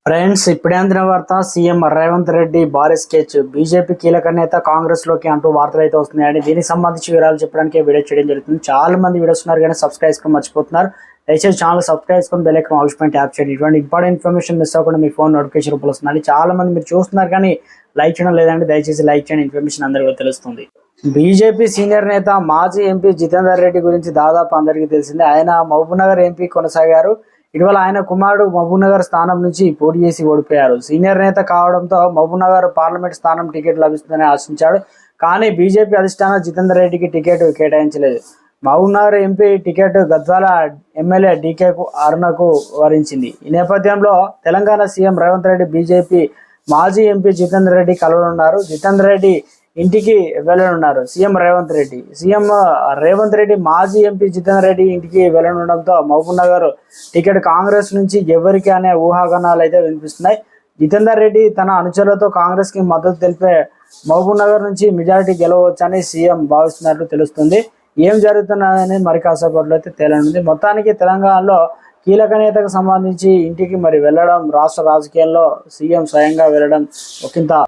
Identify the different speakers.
Speaker 1: Friends, ఇప్పుడే అందిన వార్త. సీఎం రేవంత్ రెడ్డి భారీ స్కెచ్. బీజేపీ కీలక నేత కాంగ్రెస్ లోకి అంటూ వార్తలు అయితే వస్తున్నాయండి. దీనికి సంబంధించి వివరాలు చెప్పడానికి వీడియో చేయడం జరుగుతుంది. చాలా మంది వీడియోస్ ఉన్నారు కానీ సబ్స్క్రైబ్ చేసుకొని మర్చిపోతున్నారు. దయచేసి ఛానల్ సబ్స్క్రైబ్ చేసుకొని బెల్ ఐకాన్ ఆల్ పైన ట్యాప్ చేయండి. ఇటువంటి ఇంపార్టెంట్ ఇన్ఫర్మేషన్ మిస్ అవ్వకుండా మీ ఫోన్ నోటిఫికేషన్ రూపంలో వస్తుంది. చాలా మంది మీరు చూస్తున్నారు కానీ లైక్ చేయడం లేదండి. దయచేసి లైక్ చేయండి, ఇన్ఫర్మేషన్ అందరికీ తెలుస్తుంది. బీజేపీ సీనియర్ నేత మాజీ ఎంపీ జితేందర్ రెడ్డి గురించి దాదాపు అందరికీ తెలిసిందే. ఆయన మహబూబ్నగర్ ఎంపీ కొనసాగారు. ఇటీవల ఆయన కుమారుడు మహబూబ్నగర్ స్థానం నుంచి పోటీ చేసి ఓడిపోయారు. సీనియర్ నేత కావడంతో మహబూబ్నగర్ పార్లమెంట్ స్థానం టికెట్ లభిస్తుందని ఆశించాడు. కానీ బీజేపీ అధిష్టానం జితేందర్ రెడ్డికి టికెట్ కేటాయించలేదు. Mahabubnagar MP ticket Gadwal MLA DK అరుణకు వరించింది. ఈ నేపథ్యంలో తెలంగాణ సీఎం రేవంత్ రెడ్డి బీజేపీ మాజీ ఎంపీ జితేందర్ రెడ్డి కలవనున్నారు. జితేందర్ రెడ్డి ఇంటికి వెళ్ళనున్నారు సీఎం రేవంత్ రెడ్డి మాజీ ఎంపీ జితేందర్ రెడ్డి ఇంటికి వెళ్ళనుండడంతో మహబూబ్నగర్ టికెట్ కాంగ్రెస్ నుంచి ఎవరికి అనే ఊహాగానాలు అయితే వినిపిస్తున్నాయి. జితేందర్ రెడ్డి తన అనుచరులతో కాంగ్రెస్ కి మద్దతు తెలిపే మహబూబ్నగర్ నుంచి మెజారిటీ గెలవచ్చని సీఎం భావిస్తున్నట్లు తెలుస్తుంది. ఏం జరుగుతున్నదని మరి కాసేపట్లో అయితే తేలనుంది. మొత్తానికి తెలంగాణలో కీలక నేతకు సంబంధించి ఇంటికి మరి వెళ్ళడం, రాష్ట్ర రాజకీయాల్లో సీఎం స్వయంగా వెళ్ళడం ఒకంత